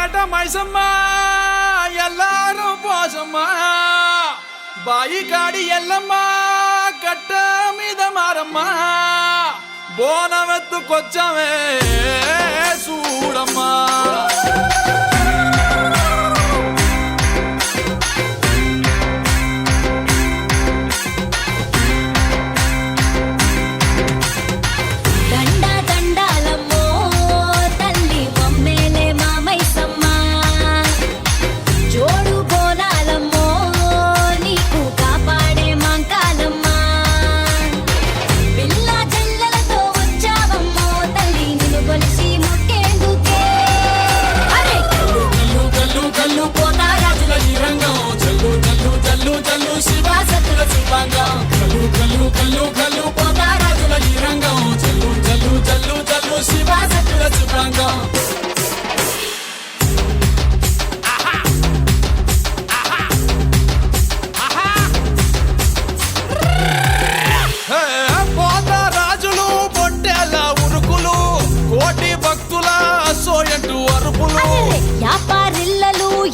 పేట మైసమ్మ ఎల్లారం పోసమ్మ బాయి కాడి ఎల్లమ్మ కట్ట మీద మారమ్మ బోనమెత్తుకొచ్చమే చూడమ్మా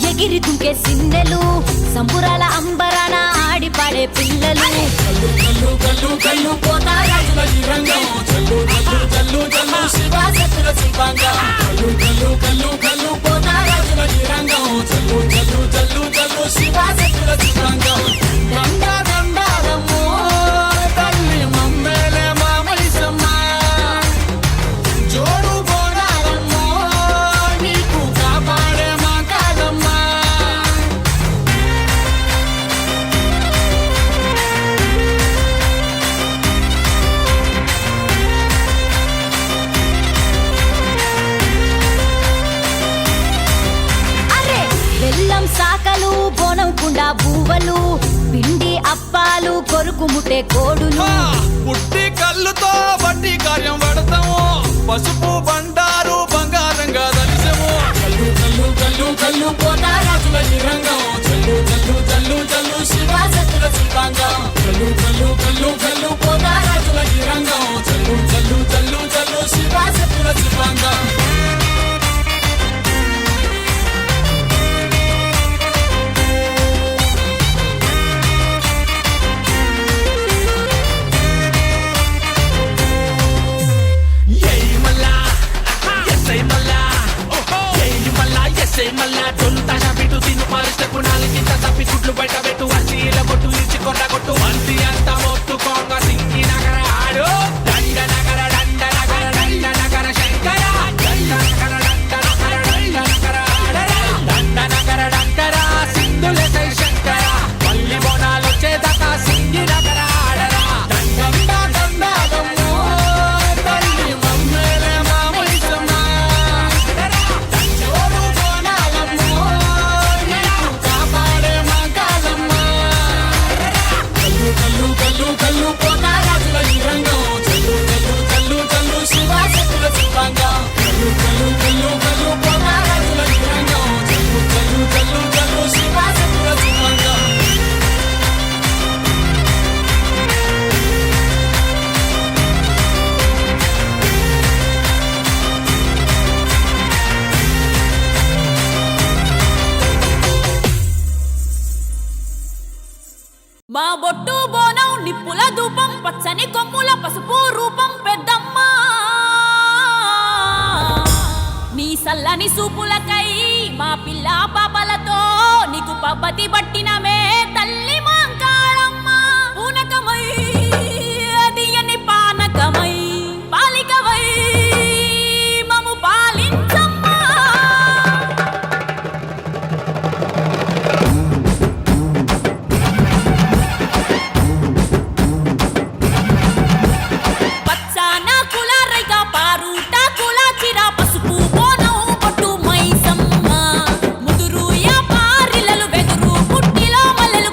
ఎగిరి దుంకే సిన్నెలు సంబురాల అంబరాన ఆడి పాడే పిల్లలు కల్లు కల్లు కల్లు కల్లు పోతారాజుల రంగం చల్లు చల్లు చల్లు చల్లు శివాసతుల శివాంగం కల్లు కల్లు కల్లు కల్లు పోతారాజుల రంగం చల్లు చల్లు చల్లు చల్లు శివాసతుల శివాంగం దండా దండాలమ్మో తల్లి మమ్మేలే మామైసమ్మ జోడు బోనాలమ్మో నీకు కాపాడే మా కాదమ్మ. బెల్లం సాకలు బోనం కుండా బూవలు పిండి అప్పాలు కొరుకు ముట్టే కోడులు పుట్టి కళ్ళుతో బట్టి కార్యం పడతాము పసుపు బండారు బంగారంగా దలిసము కల్లు కల్లు కల్లు కల్లు పోతారాజుల రంగం చల్లు చల్లు చల్లు చల్లు శివాసతుల శివాంగం కల్లు కల్లు కల్లు కల్లు పోతారాజుల రంగం చల్లు చల్లు చల్లు చల్లు శివాసతుల శివాంగం. మళ్ళా డొల్లు తాజా పెట్టు తిను పాలిస్టకు నాలుగింత తప్పి గుడ్లు బయట పెట్టు అసీల కొట్టు ఇచ్చి కొట్ట కొట్టు అంతి అంతా మొత్తుకోంగ సింగి నగర ఆడు దండ నగర దండ నగర దండ నగర శంకర దండ నగర దండ నగర దండ నగర ఆడరా దండ నగర దండర సింధుల సై శంకర మల్లి బోనాలు వచ్చేదాకా సింగి నగర ఆడరా దండ దండ దమ్మో తల్లి మమ్మేలే మామైసమ్మ కల్లు పోతారాజుల రంగం చల్లు చల్లు చల్లు చల్లు శివాసతుల శివాంగం కల్లు కల్లు కల్లు కల్లు పోతారాజుల రంగం చల్లు చల్లు చల్లు చల్లు శివాసతుల శివాంగం. మా బొట్టు బోనం నిప్పుల ధూపం పచ్చని కొమ్ముల పసుపు రూపం పెద్దమ్మ నీ సల్లని సూపులకై మా పిల్ల పాపలతో నీకు పబ్బతి పట్టినమే తల్లి మాంకాళమ్మ పూనకమై అదియని పానకమై పాలికవై మము పాలించమ్మ. పసుపు బోనం పట్టు మైసమ్మ ముదురు యా పారిలలు వెదురు పుట్టిలో మల్లెలు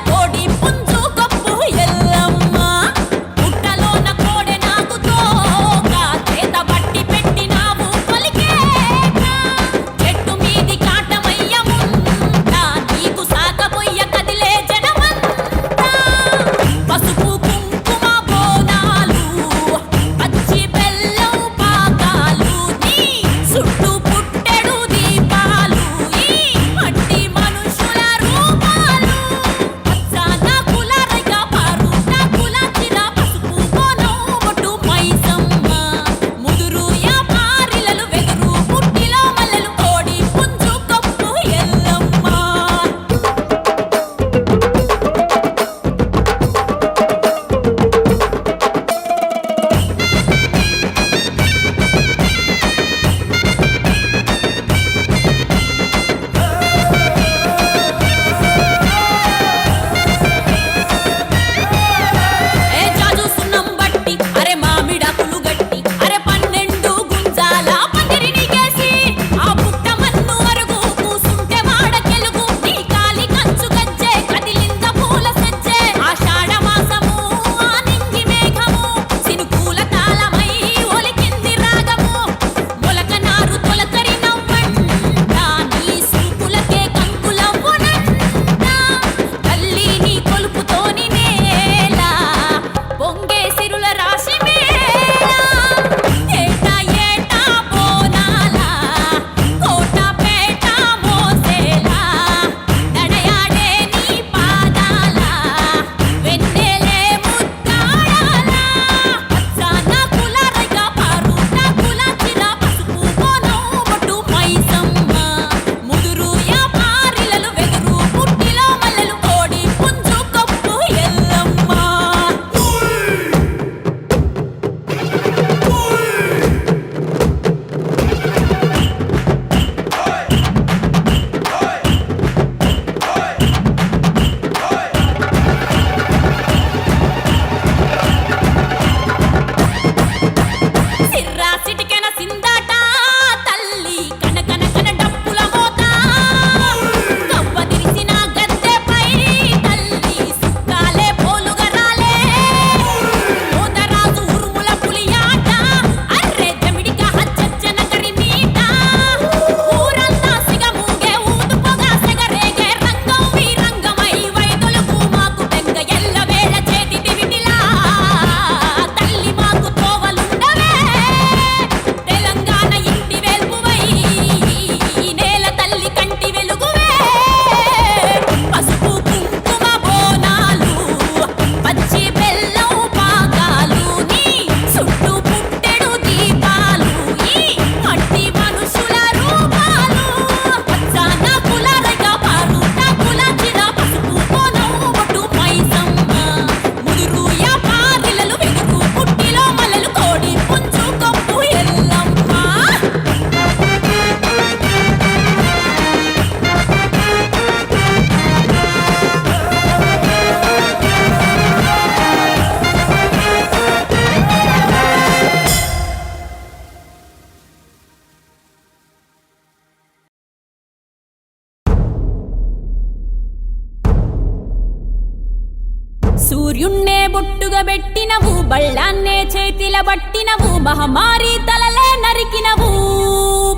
సూర్యున్నే బొట్టుగా పెట్టినవు బళ్ళాన్నే చేతిల పట్టినవు మహమారి తలలే నరికినవు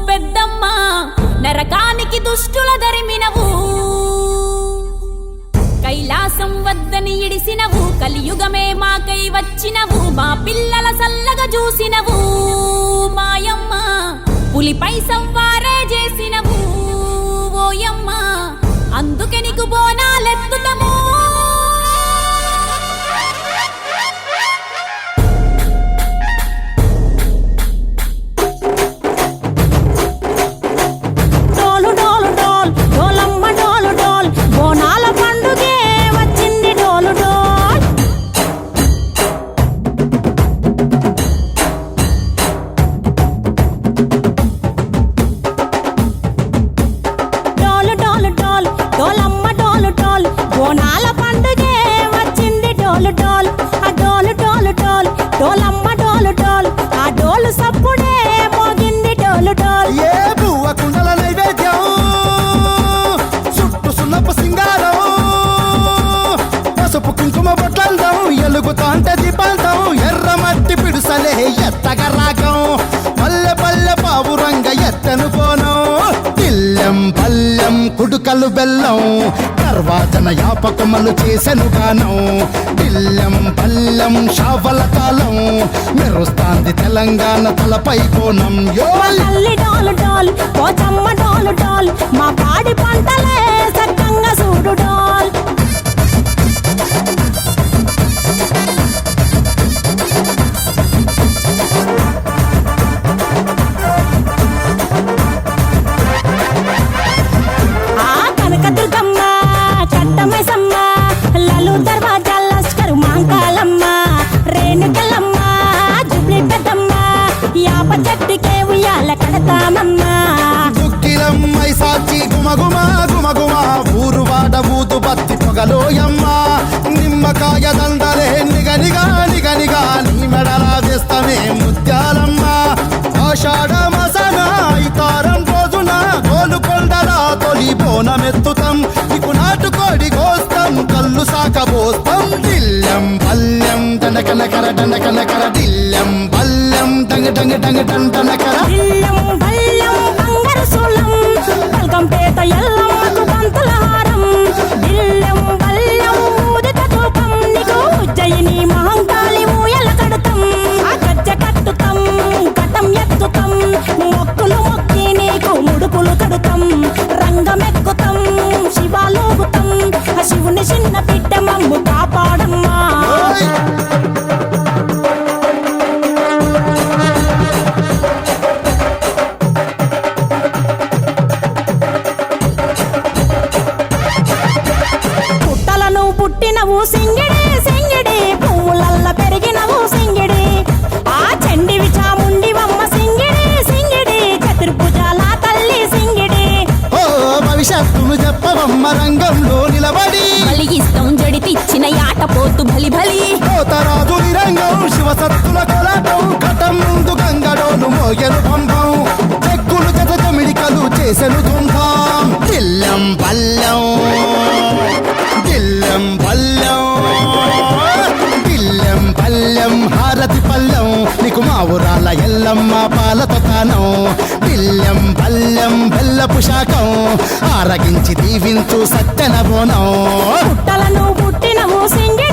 పెద్దమ్మ నరకానికి దుష్టుల దరిమినవు కైలాసం వద్దని ఇడిసినవు కలియుగమే మాకై వచ్చినవు మా పిల్లల సల్లగా చూసినవు మాయమ్మ పులిపై సవ్వారే చేసినవు ఓయమ్మ అందుకే నీకు బోనాలెత్తుతము డోలు డోలు డోల్ డోలమ్మ డోలు డోల్ బోనాల పండుగే వచ్చింది డోలు డోల్ డోలు డోలు డోల్ డోలమ్మ డోలు డోల్ బోనాల పండుగే వచ్చింది డోలు డోల్ ఆ డోలు డోలు డోల్ డోలమ్మ డోలు డోల్ ఆ డోలు సప్పుడే మోగింది డోలు డోల్ ఏ బువ్వ కుండల నైవేద్యం చుట్టు సున్నపు సింగారం పసుపు కుంకుమ బొట్లందం ఎలుగుతాంటే దీపాంతం ఎర్ర మట్టి పిడుసలే ఎత్తగ రాగం పల్లె పల్లె పావురంగ ఎత్తను పోనం తిల్లెం పల్లెం కుడుకలు బెల్లం తర్వాతన యాపకమలు చేసెను గానం తిల్లెం పల్లెం షావల తాళం మెరుస్తాంది తెలంగాణ తలపై కోణం యో తల్లి డోలు డోల్ పోచమ్మ డోలు డోల్ మా పాడి పంటలే సక్కంగా చూడు డోల్ ఆ కనకదుర్గమ్మ కట్టమైసమ్మ లలు దర్వాజా లస్కరు మాంకాలమ్మ రేణుకలమ్మ జుబ్లి పెద్దమ్మ యాప చెట్టుకే ఉయ్యాల కడతామమ్మ దుక్కిలమ్మై సాచి గుమగుమ గుమగుమ ఊరు వాడ ఊదు బత్తి పొగలోయమ్మ నిమ్మకాయ దండలే నిగనిగా నిగనిగా నీ మెడలా వేస్తామే ముత్యాలమ్మ ఆషాఢ మసన ఇతారం రోజున గోలుకొండల తొలి బోనమెత్తుతాం నీకు నాటుకోడి కోస్తాం కళ్ళు సాకబోస్తాం దిల్లెం పల్లెం దండకనకర దండకనకర దిల్లెం పల్లెం డంగ డంగ డంగ డండనకర బిల్లం బల్లం బంగారు సూలం బల్గంపేట ఎల్లమ్మకు పంతుల హారం బిల్లం బల్లం ఊదిత ధూపం నీకు ఉజ్జయిని మహంకాళి ఊయల కడుతాం ఆ గజ్జ కట్టుతాం కటం ఎత్తుతాం మొక్కులు మొక్కి నీకు ముడుపులు కడుతాం రంగమెక్కుతాం శివాలోగుతాం ఆ శివుని చిన్న బిడ్డ మమ్ము కాపాడమ్మా పుట్టలను పుట్టినవు సింగిడి సింగిడి పువ్వులల్ల పెరిగినవు సింగిడి ఆ చండివి చాముండివమ్మ సింగిడి సింగిడి చతుర్భుజాల తల్లి సింగిడి ఓ భవిష్యత్తును చెప్పవమ్మ రంగంలో నిలబడి బలిగిస్తాం జడితిచ్చిన యాట పోతు బలి బలి కోతరాజు నిరంగం శివసత్తుల కొలాటం కటం ముందు గంగడోను మోగెను పంపం చెక్కులు జత జమిడికలు చేసెను తుంభం దిల్లెం పల్లెం దిల్లెం పల్లెం దిల్లెం పల్లెం హారతి పల్లెం నీకు మా ఊరాల ఎల్లమ్మ పాలతో తానం దిల్లెం పల్లెం బెల్లపు శాఖం ఆరగించి దీవించు సత్యన బోనం పుట్టలను పుట్టినవు సింగిడి